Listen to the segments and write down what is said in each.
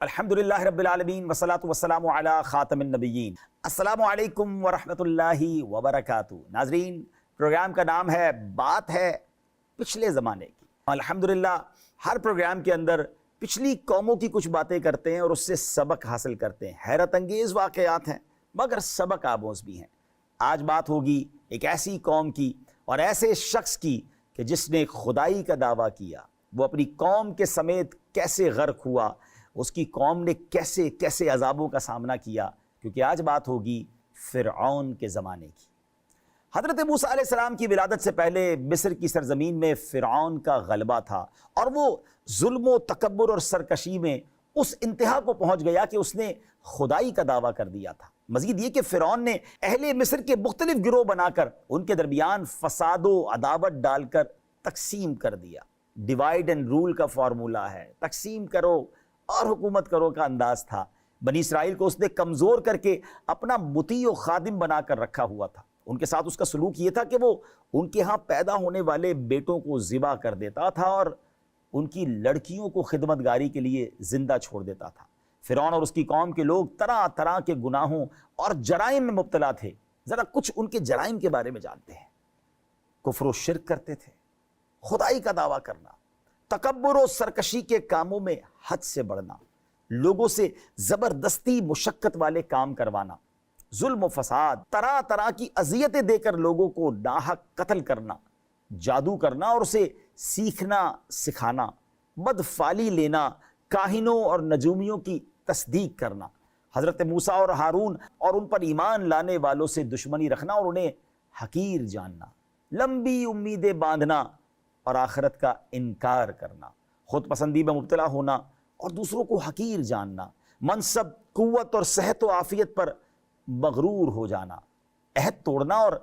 الحمدللہ رب العالمین والصلاة والسلام علی خاتم النبیین۔ السلام علیکم ورحمۃ اللہ وبرکاتہ۔ ناظرین، پروگرام کا نام ہے بات ہے پچھلے زمانے کی۔ الحمدللہ ہر پروگرام کے اندر پچھلی قوموں کی کچھ باتیں کرتے ہیں اور اس سے سبق حاصل کرتے ہیں۔ حیرت انگیز واقعات ہیں مگر سبق آموز بھی ہیں۔ آج بات ہوگی ایک ایسی قوم کی اور ایسے شخص کی کہ جس نے خدائی کا دعویٰ کیا، وہ اپنی قوم کے سمیت کیسے غرق ہوا، اس کی قوم نے کیسے کیسے عذابوں کا سامنا کیا، کیونکہ آج بات ہوگی فرعون کے زمانے کی۔ حضرت موسیٰ علیہ السلام کی ولادت سے پہلے مصر کی سرزمین میں فرعون کا غلبہ تھا اور وہ ظلم و تکبر اور سرکشی میں اس انتہا کو پہنچ گیا کہ اس نے خدائی کا دعویٰ کر دیا تھا۔ مزید یہ کہ فرعون نے اہل مصر کے مختلف گروہ بنا کر ان کے درمیان فساد و عداوت ڈال کر تقسیم کر دیا۔ ڈیوائیڈ اینڈ رول کا فارمولہ ہے، تقسیم کرو اور حکومت کرو کا انداز تھا۔ بنی اسرائیل کو اس نے کمزور کر کے اپنا مطیع و خادم بنا کر رکھا ہوا تھا۔ ان کے ساتھ اس کا سلوک یہ تھا کہ وہ ان کے ہاں پیدا ہونے والے بیٹوں کو ذبح کر دیتا تھا اور ان کی لڑکیوں کو خدمتگاری کے لیے زندہ چھوڑ دیتا تھا۔ فرعون اور اس کی قوم کے لوگ طرح طرح کے گناہوں اور جرائم میں مبتلا تھے۔ ذرا کچھ ان کے جرائم کے بارے میں جانتے ہیں۔ کفر و شرک کرتے تھے، خدائی کا دعویٰ کرنا، تکبر و سرکشی کے کاموں میں حد سے بڑھنا، لوگوں سے زبردستی مشقت والے کام کروانا، ظلم و فساد، طرح طرح کی اذیتیں دے کر لوگوں کو ناحق قتل کرنا، جادو کرنا اور اسے سیکھنا سکھانا، بدفعلی لینا، کاہنوں اور نجومیوں کی تصدیق کرنا، حضرت موسیٰ اور ہارون اور ان پر ایمان لانے والوں سے دشمنی رکھنا اور انہیں حقیر جاننا، لمبی امیدیں باندھنا اور آخرت کا انکار کرنا، خود پسندی میں مبتلا ہونا اور دوسروں کو حقیر جاننا، منصب، قوت اور صحت و عافیت پر مغرور ہو جانا، عہد توڑنا اور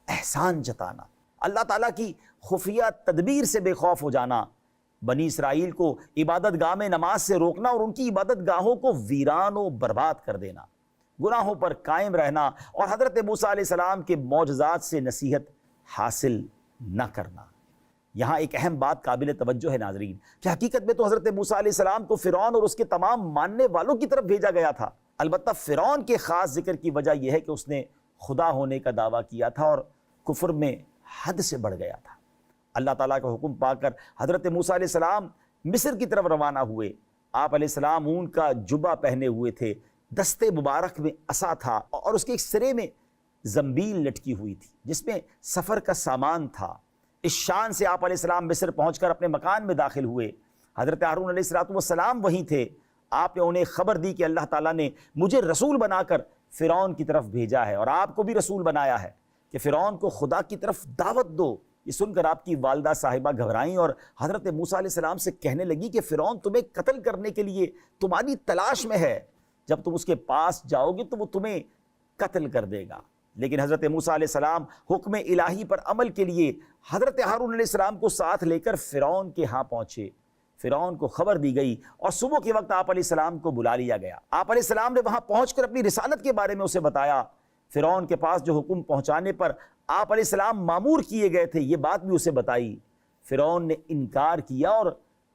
احسان جتانا، اللہ تعالیٰ کی خفیہ تدبیر سے بے خوف ہو جانا، بنی اسرائیل کو عبادت گاہ میں نماز سے روکنا اور ان کی عبادت گاہوں کو ویران و برباد کر دینا، گناہوں پر قائم رہنا اور حضرت موسیٰ علیہ السلام کے معجزات سے نصیحت حاصل نہ کرنا۔ یہاں ایک اہم بات قابل توجہ ہے ناظرین کہ حقیقت میں تو حضرت موسیٰ علیہ السلام کو فرعون اور اس کے تمام ماننے والوں کی طرف بھیجا گیا تھا۔ البتہ فرعون کے خاص ذکر کی وجہ یہ ہے کہ اس نے خدا ہونے کا دعویٰ کیا تھا اور کفر میں حد سے بڑھ گیا تھا۔ اللہ تعالیٰ کا حکم پا کر حضرت موسیٰ علیہ السلام مصر کی طرف روانہ ہوئے۔ آپ علیہ السلام اون کا جبہ پہنے ہوئے تھے، دستے مبارک میں عصا تھا اور اس کے ایک سرے میں زنبیل لٹکی ہوئی تھی جس میں سفر کا سامان تھا۔ اس شان سے آپ علیہ السلام مصر پہنچ کر اپنے مکان میں داخل ہوئے۔ حضرت ہارون علیہ السلام وہیں تھے۔ آپ نے انہیں خبر دی کہ اللہ تعالیٰ نے مجھے رسول بنا کر فرعون کی طرف بھیجا ہے اور آپ کو بھی رسول بنایا ہے کہ فرعون کو خدا کی طرف دعوت دو۔ یہ سن کر آپ کی والدہ صاحبہ گھبرائیں اور حضرت موسیٰ علیہ السلام سے کہنے لگی کہ فرعون تمہیں قتل کرنے کے لیے تمہاری تلاش میں ہے، جب تم اس کے پاس جاؤ گے تو وہ تمہیں قتل کر دے گا۔ لیکن حضرت موسیٰ علیہ السلام حکم الہی پر عمل کے لیے حضرت ہارون علیہ السلام کو ساتھ لے کر فرعون کے ہاں پہنچے۔ فرعون کو خبر دی گئی اور صبح کے وقت آپ علیہ السلام کو بلا لیا گیا۔ آپ علیہ السلام نے وہاں پہنچ کر اپنی رسالت کے بارے میں اسے بتایا۔ فرعون کے پاس جو حکم پہنچانے پر آپ علیہ السلام مامور کیے گئے تھے یہ بات بھی اسے بتائی۔ فرعون نے انکار کیا اور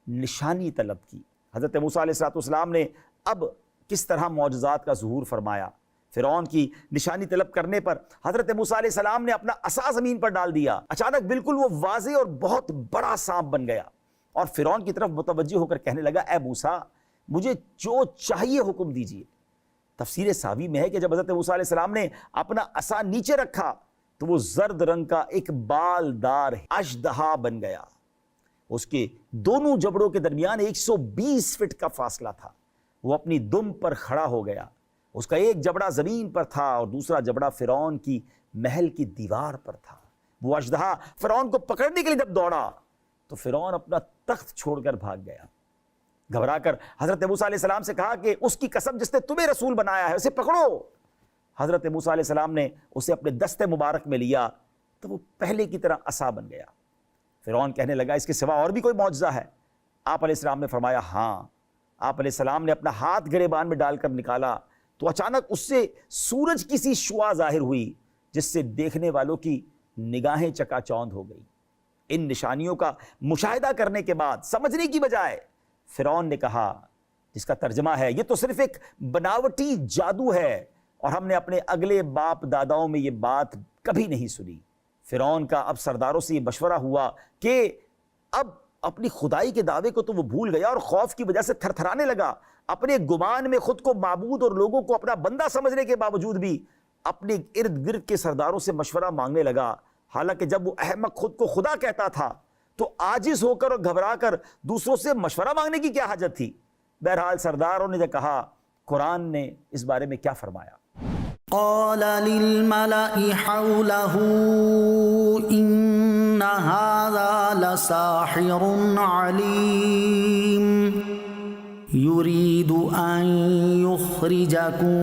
نشانی طلب کی۔ حضرت موسیٰ علیہ السلام نے اب کس طرح معجزات کا ظہور فرمایا۔ فرعون کی نشانی طلب کرنے پر حضرت موسیٰ علیہ السلام نے اپنا عصا زمین پر ڈال دیا۔ اچانک بالکل وہ واضح اور بہت بڑا سانپ بن گیا اور فرعون کی طرف متوجہ ہو کر کہنے لگا، اے موسیٰ مجھے جو چاہیے حکم دیجیے۔ تفسیر ساوی میں ہے کہ جب حضرت موسیٰ علیہ السلام نے اپنا عصا نیچے رکھا تو وہ زرد رنگ کا ایک بالدار اژدہا بن گیا۔ اس کے دونوں جبڑوں کے درمیان 120 فٹ کا فاصلہ تھا۔ وہ اپنی دم پر کھڑا ہو گیا۔ اس کا ایک جبڑا زمین پر تھا اور دوسرا جبڑا فرعون کی محل کی دیوار پر تھا۔ وہ اژدہا فرعون کو پکڑنے کے لیے جب دوڑا تو فرعون اپنا تخت چھوڑ کر بھاگ گیا۔ گھبرا کر حضرت موسیٰ علیہ السلام سے کہا کہ اس کی قسم جس نے تمہیں رسول بنایا ہے اسے پکڑو۔ حضرت موسیٰ علیہ السلام نے اسے اپنے دستے مبارک میں لیا تو وہ پہلے کی طرح عصا بن گیا۔ فرعون کہنے لگا، اس کے سوا اور بھی کوئی معجزہ ہے؟ آپ علیہ السلام نے فرمایا، ہاں۔ آپ علیہ السلام نے اپنا ہاتھ گریبان میں ڈال کر نکالا تو اچانک اس سے سورج کی سی شعاع ظاہر ہوئی جس سے دیکھنے والوں کی نگاہیں چکا چوند ہو گئی۔ ان نشانیوں کا مشاہدہ کرنے کے بعد سمجھنے کی بجائے فرعون نے کہا جس کا ترجمہ ہے یہ تو صرف ایک بناوٹی جادو ہے اور ہم نے اپنے اگلے باپ داداؤں میں یہ بات کبھی نہیں سنی۔ فرعون کا اب سرداروں سے یہ مشورہ ہوا کہ اب اپنی خدائی کے دعوے کو تو وہ بھول گیا اور خوف کی وجہ سے تھر تھرانے لگا، اپنے گمان میں خود کو معبود اور لوگوں کو اپنا بندہ سمجھنے کے باوجود بھی اپنے ارد گرد کے سرداروں سے مشورہ مانگنے لگا، حالانکہ جب وہ احمق خود کو خدا کہتا تھا تو عاجز ہو کر اور گھبرا کر دوسروں سے مشورہ مانگنے کی کیا حاجت تھی؟ بہرحال سرداروں نے جو کہا، قرآن نے اس بارے میں کیا فرمایا؟ قال للملأ حوله إن هذا لساحر عليم يريد أن يخرجكم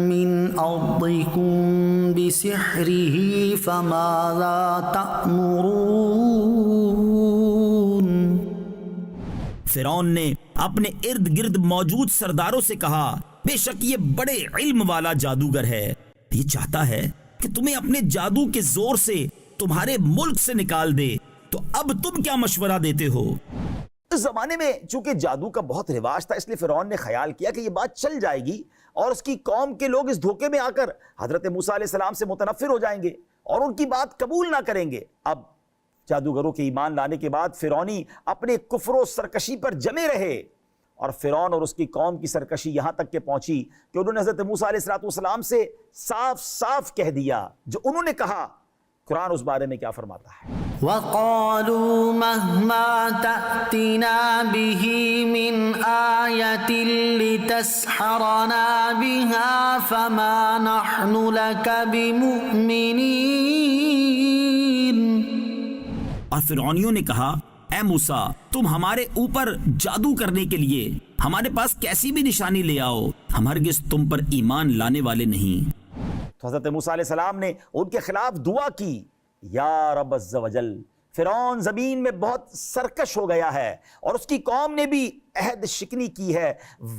من أرضكم بسحره فماذا تأمرون۔ فرعون نے اپنے ارد گرد موجود سرداروں سے کہا، بے شک یہ بڑے علم والا جادوگر ہے، یہ چاہتا ہے کہ تمہیں اپنے جادو کے زور سے تمہارے ملک سے نکال دے، تو اب تم کیا مشورہ دیتے ہو؟ اس زمانے میں چونکہ جادو کا بہت رواج تھا، اس لیے فرعون نے خیال کیا کہ یہ بات چل جائے گی اور اس کی قوم کے لوگ اس دھوکے میں آ کر حضرت موسیٰ علیہ السلام سے متنفر ہو جائیں گے اور ان کی بات قبول نہ کریں گے۔ اب جادوگروں کے ایمان لانے کے بعد فرعونی اپنے کفر و سرکشی پر جمے رہے، اور فرعون اور اس کی قوم کی سرکشی یہاں تک کہ پہنچی کہ انہوں نے حضرت موسیٰ علیہ السلام سے صاف صاف کہہ دیا جو انہوں نے کہا۔ قرآن اس بارے میں کیا فرماتا ہے؟ وَقَالُوا مَهْمَا تَأْتِنَا بِهِ مِنْ آيَةٍ لِتَسْحَرَنَا بِهَا فَمَا نَحْنُ لَكَ بِمُؤْمِنِينَ۔ اور فرعونیوں نے کہا، اے موسیٰ تم ہمارے اوپر جادو کرنے کے لیے ہمارے پاس کیسی بھی نشانی لے آؤ، ہم ہرگز تم پر ایمان لانے والے نہیں۔ تو حضرت موسیٰ علیہ السلام نے ان کے خلاف دعا کی، یا رب عز و جل، فرعون زمین میں بہت سرکش ہو گیا ہے اور اس کی قوم نے بھی عہد شکنی کی ہے،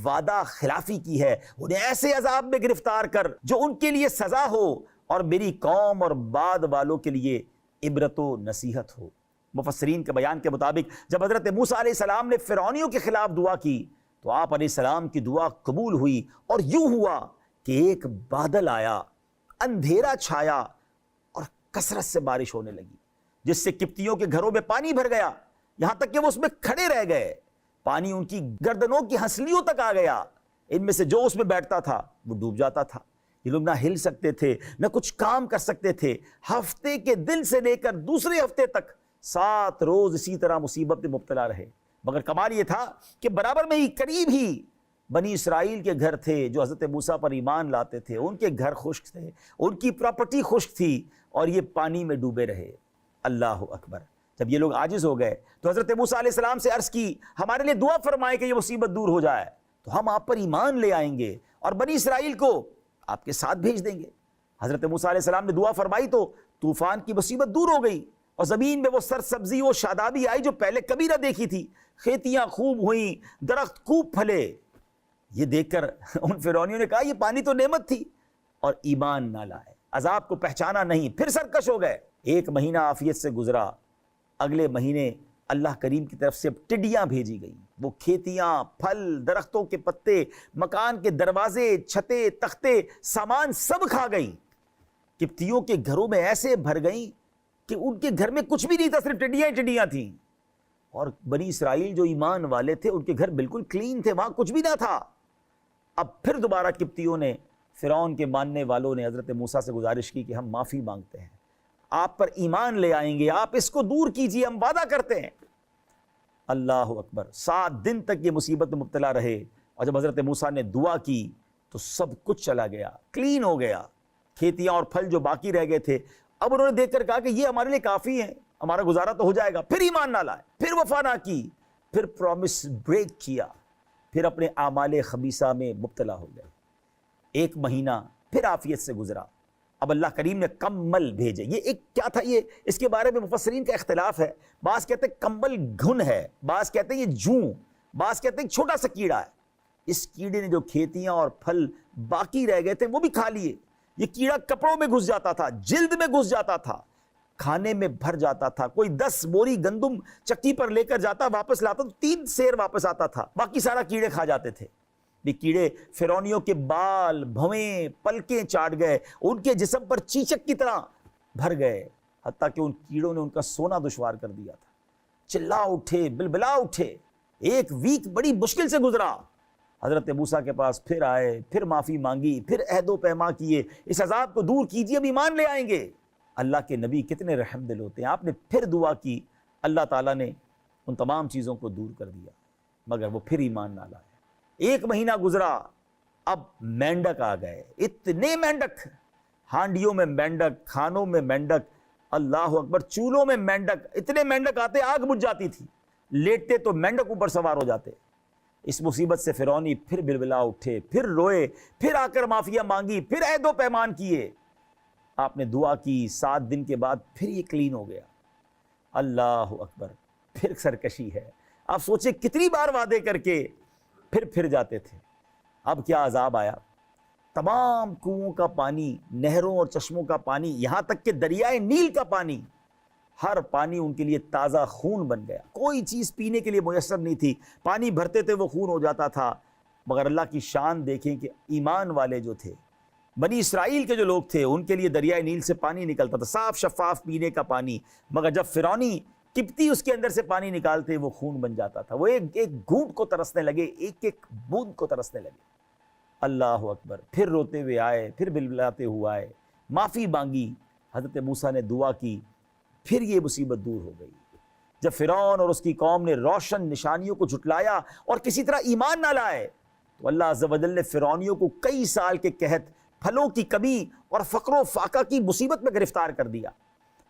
وعدہ خلافی کی ہے، انہیں ایسے عذاب میں گرفتار کر جو ان کے لیے سزا ہو اور میری قوم اور بعد والوں کے لیے عبرت و نصیحت ہو۔ مفسرین کے بیان کے مطابق جب حضرت موسیٰ علیہ السلام نے فرعونیوں کے خلاف دعا کی تو آپ علیہ السلام کی دعا قبول ہوئی، اور یوں ہوا کہ ایک بادل آیا، اندھیرا چھایا اور کثرت سے بارش ہونے لگی، جس سے قبطیوں کے گھروں میں پانی بھر گیا، یہاں تک کہ وہ اس میں کھڑے رہ گئے، پانی ان کی گردنوں کی ہنسلیوں تک آ گیا، ان میں سے جو اس میں بیٹھتا تھا وہ ڈوب جاتا تھا۔ یہ لوگ نہ ہل سکتے تھے نہ کچھ کام کر سکتے تھے، ہفتے کے دن سے لے کر دوسرے ہفتے تک 7 روز اسی طرح مصیبت میں مبتلا رہے۔ مگر کمال یہ تھا کہ برابر میں ہی قریب ہی بنی اسرائیل کے گھر تھے جو حضرت موسیٰ پر ایمان لاتے تھے، ان کے گھر خشک تھے، ان کی پراپرٹی خشک تھی، اور یہ پانی میں ڈوبے رہے۔ اللہ اکبر۔ جب یہ لوگ عاجز ہو گئے تو حضرت موسیٰ علیہ السلام سے عرض کی، ہمارے لیے دعا فرمائے کہ یہ مصیبت دور ہو جائے تو ہم آپ پر ایمان لے آئیں گے اور بنی اسرائیل کو آپ کے ساتھ بھیج دیں گے۔ حضرت موسیٰ علیہ السلام نے دعا فرمائی تو طوفان کی مصیبت دور ہو گئی اور زمین میں وہ سرسبزی و شادابی آئی جو پہلے کبھی نہ دیکھی تھی، کھیتیاں خوب ہوئیں، درخت خوب پھلے۔ یہ دیکھ کر ان فرعونیوں نے کہا یہ پانی تو نعمت تھی، اور ایمان نہ لائے، عذاب کو پہچانا نہیں، پھر سرکش ہو گئے۔ 1 مہینہ عافیت سے گزرا، اگلے مہینے اللہ کریم کی طرف سے ٹڈیاں بھیجی گئیں، وہ کھیتیاں، پھل، درختوں کے پتے، مکان کے دروازے، چھتیں، تختے، سامان سب کھا گئیں۔ قبطیوں کے گھروں میں ایسے بھر گئیں کہ ان کے گھر میں کچھ بھی نہیں تھا، صرف ٹڈیاں ہی ٹڈیاں تھیں، اور بنی اسرائیل جو ایمان والے تھے ان کے گھر بالکل کلین تھے، وہاں کچھ بھی نہ تھا۔ اب پھر دوبارہ قبطیوں نے، فرعون کے ماننے والوں نے حضرت موسیٰ سے گزارش کی کہ ہم معافی مانگتے ہیں، آپ پر ایمان لے آئیں گے، آپ اس کو دور کیجئے، ہم وعدہ کرتے ہیں۔ اللہ اکبر۔ 7 دن تک یہ مصیبت میں مبتلا رہے، اور جب حضرت موسیٰ نے دعا کی تو سب کچھ چلا گیا، کلین ہو گیا، کھیتیاں اور پھل جو باقی رہ گئے تھے۔ اب انہوں نے دیکھ کر کہا کہ یہ ہمارے لیے کافی ہے، ہمارا گزارا تو ہو جائے گا۔ پھر ایمان نہ لائے، پھر وفا نہ کی، پھر پرومس بریک کیا، پھر اپنے اعمال خبیثہ میں مبتلا ہو گئے۔ 1 مہینہ پھر عافیت سے گزرا، اب اللہ کریم نے کمبل بھیجے۔ یہ ایک کیا تھا، یہ اس کے بارے میں مفسرین کا اختلاف ہے، بعض کہتے ہیں کمبل گھن ہے، بعض کہتے ہیں یہ جوں، بعض کہتے ہیں چھوٹا سا کیڑا ہے۔ اس کیڑے نے جو کھیتیاں اور پھل باقی رہ گئے تھے وہ بھی کھا لیے۔ یہ کیڑا کپڑوں میں گھس جاتا تھا، جلد میں گھس جاتا تھا، کھانے میں بھر جاتا تھا. کوئی 10 بوری گندم چکی پر لے کر جاتا, واپس لاتا تو 3 سیر واپس آتا تھا, باقی سارا کیڑے کھا جاتے تھے. بھی کیڑے فرعونیوں کے بال, بھویں, پلکیں چاٹ گئے, ان کے جسم پر چیچک کی طرح بھر گئے, حتیٰ کہ ان کیڑوں نے ان کا سونا دشوار کر دیا تھا. چلا اٹھے, بلبلا اٹھے, ایک ویک بڑی مشکل سے گزرا. حضرت موسیٰ کے پاس پھر آئے, پھر معافی مانگی, پھر عہد و پیما کیے, اس عذاب کو دور کیجیے, اب ایمان لے آئیں گے. اللہ کے نبی کتنے رحم دل ہوتے ہیں. آپ نے پھر دعا کی, اللہ تعالیٰ نے ان تمام چیزوں کو دور کر دیا, مگر وہ پھر ایمان نہ لائے. 1 مہینہ گزرا, اب مینڈک آ گئے, اتنے مینڈک, ہانڈیوں میں مینڈک, کھانوں میں مینڈک, اللہ اکبر, چولہوں میں مینڈک, اتنے مینڈک آتے آگ بجھ جاتی تھی, لیٹتے تو مینڈک اوپر سوار ہو جاتے. اس مصیبت سے فرعونی پھر بلبلا اٹھے, پھر روئے, پھر آ کر معافیہ مانگی, پھر عہد و پیمان کیے. آپ نے دعا کی, 7 دن کے بعد پھر یہ کلین ہو گیا. اللہ اکبر, پھر سرکشی ہے. آپ سوچیں کتنی بار وعدے کر کے پھر جاتے تھے. اب کیا عذاب آیا, تمام کنوؤں کا پانی, نہروں اور چشموں کا پانی, یہاں تک کہ دریائے نیل کا پانی, ہر پانی ان کے لیے تازہ خون بن گیا. کوئی چیز پینے کے لیے میسر نہیں تھی, پانی بھرتے تھے وہ خون ہو جاتا تھا. مگر اللہ کی شان دیکھیں کہ ایمان والے جو تھے, بنی اسرائیل کے جو لوگ تھے, ان کے لیے دریائے نیل سے پانی نکلتا تھا, صاف شفاف پینے کا پانی. مگر جب فرعونی کبتی اس کے اندر سے پانی نکالتے, وہ خون بن جاتا تھا. وہ ایک گھونٹ کو ترسنے لگے, ایک بوند کو ترسنے لگے. اللہ اکبر, پھر روتے ہوئے آئے, پھر بلبلاتے ہوئے آئے, معافی مانگی. حضرت موسیٰ نے دعا کی, پھر یہ مصیبت دور ہو گئی. جب فرعون اور اس کی قوم نے روشن نشانیوں کو جھٹلایا اور کسی طرح ایمان نہ لائے, تو اللہ عز و جل نے فرعونیوں کو کئی سال کے قحط, پھلوں کی کمی اور فقر و فاقہ کی مصیبت میں گرفتار کر دیا.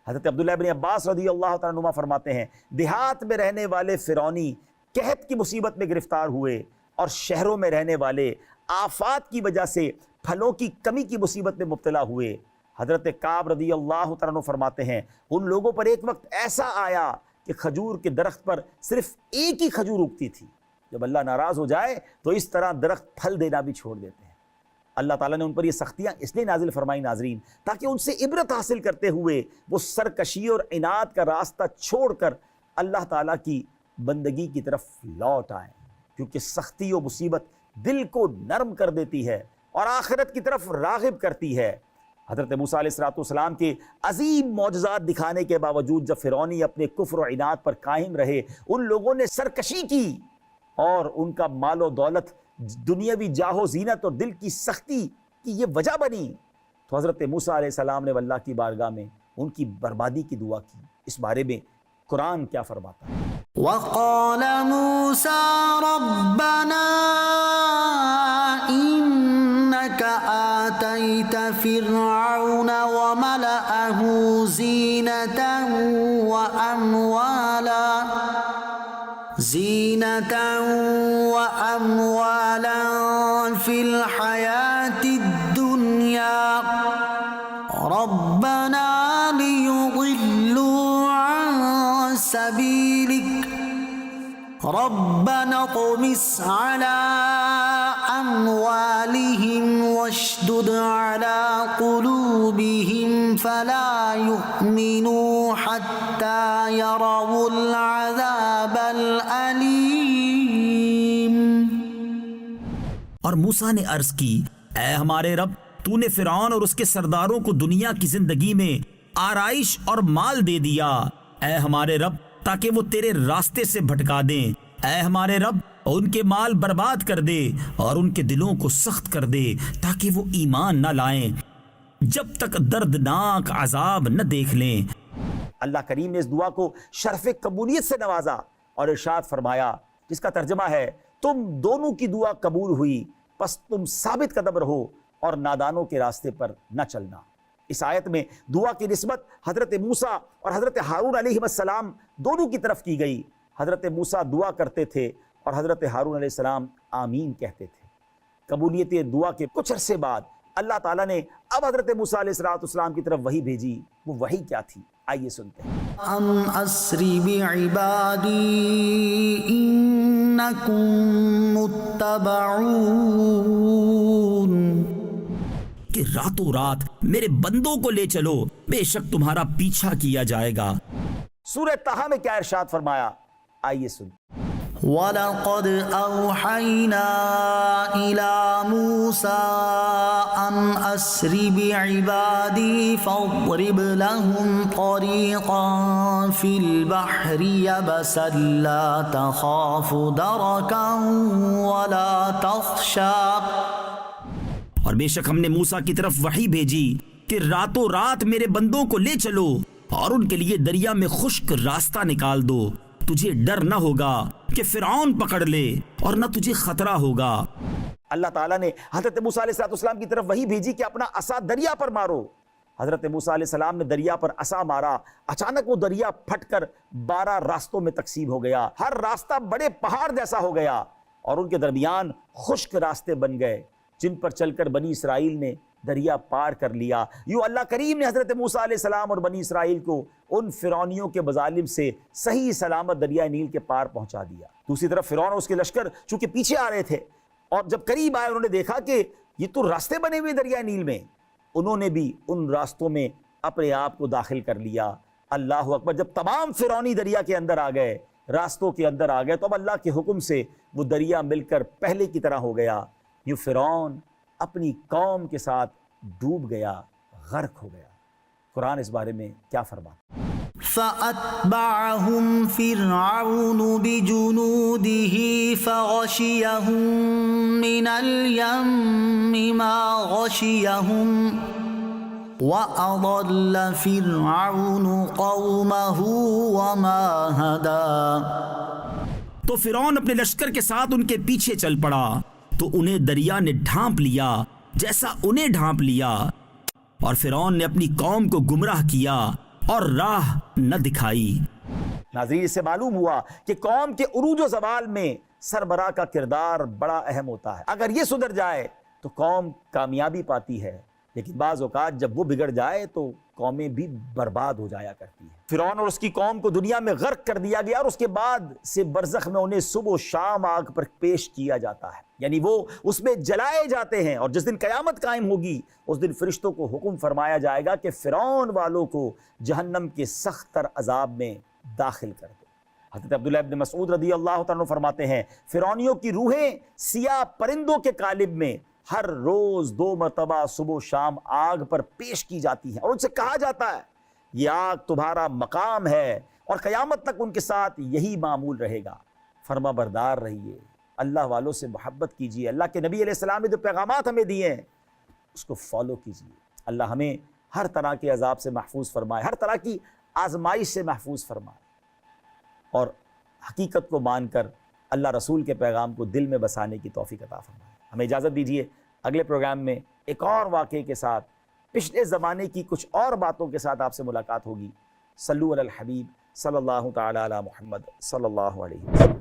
حضرت عبداللہ بن عباس رضی اللہ تعالیٰ عنہما فرماتے ہیں, دیہات میں رہنے والے فرعونی قحط کی مصیبت میں گرفتار ہوئے, اور شہروں میں رہنے والے آفات کی وجہ سے پھلوں کی کمی کی مصیبت میں مبتلا ہوئے. حضرت کعب رضی اللہ تعالیٰ عنہ فرماتے ہیں, ان لوگوں پر ایک وقت ایسا آیا کہ کھجور کے درخت پر صرف ایک ہی کھجور اگتی تھی. جب اللہ ناراض ہو جائے تو اس طرح درخت پھل دینا بھی چھوڑ دیتے ہیں. اللہ تعالیٰ نے ان پر یہ سختیاں اس لیے نازل فرمائی ناظرین, تاکہ ان سے عبرت حاصل کرتے ہوئے وہ سرکشی اور عناد کا راستہ چھوڑ کر اللہ تعالیٰ کی بندگی کی طرف لوٹ آئیں. کیونکہ سختی و مصیبت دل کو نرم کر دیتی ہے اور آخرت کی طرف راغب کرتی ہے. حضرت موسیٰ علیہ السلام کے عظیم معجزات دکھانے کے باوجود جب فرعونی اپنے کفر و عناد پر قائم رہے, ان لوگوں نے سرکشی کی, اور ان کا مال و دولت, دنیاوی جاہ و زینت اور دل کی سختی کی یہ وجہ بنی. تو حضرت موسیٰ علیہ السلام نے اللہ کی بارگاہ میں ان کی بربادی کی دعا کی. اس بارے میں قرآن کیا فرماتا ہے؟ وقال موسى ربنا إنك آتيت فرعون وملأه زينة وأموالا في الحياة الدنيا ربنا ليضلوا عن سبيلك ربنا اطمس على أموالهم واشدد على قلوبهم فلا يؤمنوا حتى يروا العذاب الأليم. اور موسیٰ نے عرض کی, اے ہمارے رب, تو نے فرعون اور اس کے سرداروں کو دنیا کی زندگی میں آرائش اور مال دے دیا. اے ہمارے رب, تاکہ وہ تیرے راستے سے بھٹکا دیں. اے ہمارے رب, ان کے مال برباد کر دے اور ان کے دلوں کو سخت کر دے تاکہ وہ ایمان نہ لائیں جب تک دردناک عذاب نہ دیکھ لیں. اللہ کریم نے اس دعا کو شرف قبولیت سے نوازا اور ارشاد فرمایا, جس کا ترجمہ ہے, تم دونوں کی دعا قبول ہوئی, پس تم ثابت قدم رہو اور نادانوں کے راستے پر نہ چلنا. اس آیت میں دعا کی نسبت حضرت موسیٰ اور حضرت ہارون علیہ السلام دونوں کی طرف کی گئی. حضرت موسیٰ دعا کرتے تھے اور حضرت ہارون علیہ السلام آمین کہتے تھے. قبولیت دعا کے کچھ عرصے بعد اللہ تعالیٰ نے اب حضرت موسیٰ علیہ السلام کی طرف وحی بھیجی. وہ وحی کیا تھی, آئیے سنتے ہیں. ان اسری بعبادی انکم متبعون. کہ راتوں رات میرے بندوں کو لے چلو، بے شک تمہارا پیچھا کیا جائے گا۔ سورہ طٰہٰ میں کیا ارشاد فرمایا، آئیے سن۔ وَلَقَدْ أَوْحَيْنَا إِلَى مُوسَىٰ أَنْ أَسْرِ بِعِبَادِي فَاضْرِبْ لَهُمْ طَرِيقًا فِي الْبَحْرِ يَبَسًا لَا تَخَافُ دَرَكًا وَلَا تَخْشَىٰ۔ اور بے شک ہم نے موسیٰ کی طرف وحی بھیجی کہ راتوں رات میرے بندوں کو لے چلو اور ان کے لیے دریا میں خشک راستہ نکال دو، تجھے ڈر نہ ہوگا کہ فرعون پکڑ لے اور نہ تجھے خطرہ ہوگا۔ اللہ تعالیٰ نے حضرت موسیٰ علیہ السلام کی طرف وہی بھیجی کہ اپنا عصا دریا پر مارو۔ حضرت موسیٰ علیہ السلام نے دریا پر عصا مارا، اچانک وہ دریا پھٹ کر 12 راستوں میں تقسیم ہو گیا، ہر راستہ بڑے پہاڑ جیسا ہو گیا اور ان کے درمیان خشک راستے بن گئے جن پر چل کر بنی اسرائیل نے دریا پار کر لیا۔ یوں اللہ کریم نے حضرت موسیٰ علیہ السلام اور بنی اسرائیل کو ان فرعونیوں کے مظالم سے صحیح سلامت دریائے نیل کے پار پہنچا دیا۔ دوسری طرف فرعون اور اس کے لشکر چونکہ پیچھے آ رہے تھے اور جب قریب آئے انہوں نے دیکھا کہ یہ تو راستے بنے ہوئے دریائے نیل میں، انہوں نے بھی ان راستوں میں اپنے آپ کو داخل کر لیا۔ اللہ اکبر! جب تمام فرعونی دریا کے اندر آ گئے، راستوں کے اندر آ گئے، تو اب اللہ کے حکم سے وہ دریا مل کر پہلے کی طرح ہو گیا۔ یوں فرعون اپنی قوم کے ساتھ ڈوب گیا، غرق ہو گیا۔ قرآن اس بارے میں کیا فرماتا ہے؟ فَأَتْبَعَهُمْ فِرْعَوْنُ بِجُنُودِهِ فَغَشِيَهُم مِّنَ الْيَمِّ مَا غَشِيَهُمْ وَأَضَلَّ فِرْعَوْنُ قَوْمَهُ وَمَا هَدَىٰ۔ تو فرعون اپنے لشکر کے ساتھ ان کے پیچھے چل پڑا تو انہیں دریا نے ڈھانپ لیا جیسا انہیں ڈھانپ لیا، اور فرعون نے اپنی قوم کو گمراہ کیا اور راہ نہ دکھائی۔ ناظرین، اس سے معلوم ہوا کہ قوم کے عروج و زوال میں سربراہ کا کردار بڑا اہم ہوتا ہے۔ اگر یہ سدھر جائے تو قوم کامیابی پاتی ہے، لیکن بعض اوقات جب وہ بگڑ جائے تو قومیں بھی برباد ہو جایا کرتی ہیں۔ فرعون اور اس کی قوم کو دنیا میں غرق کر دیا گیا اور اس کے بعد سے برزخ میں انہیں صبح و شام آگ پر پیش کیا جاتا ہے، یعنی وہ اس میں جلائے جاتے ہیں، اور جس دن قیامت قائم ہوگی اس دن فرشتوں کو حکم فرمایا جائے گا کہ فرعون والوں کو جہنم کے سخت تر عذاب میں داخل کر دو۔ حضرت عبداللہ ابن مسعود رضی اللہ تعالیٰ عنہ فرماتے ہیں، فرعونیوں کی روحیں سیاہ پرندوں کے قالب میں ہر روز 2 مرتبہ صبح و شام آگ پر پیش کی جاتی ہیں، اور ان سے کہا جاتا ہے یہ آگ تمہارا مقام ہے اور قیامت تک ان کے ساتھ یہی معمول رہے گا، فرما بردار رہیے، اللہ والوں سے محبت کیجیے، اللہ کے نبی علیہ السلام نے جو پیغامات ہمیں دیے ہیں اس کو فالو کیجیے۔ اللہ ہمیں ہر طرح کے عذاب سے محفوظ فرمائے، ہر طرح کی آزمائش سے محفوظ فرمائے، اور حقیقت کو مان کر اللہ رسول کے پیغام کو دل میں بسانے کی توفیق عطا فرمائے۔ ہمیں اجازت دیجیے، اگلے پروگرام میں ایک اور واقعے کے ساتھ، پچھلے زمانے کی کچھ اور باتوں کے ساتھ آپ سے ملاقات ہوگی۔ صلو علی الحبیب صلی اللہ تعالی علی محمد صلی اللہ علیہ وسلم۔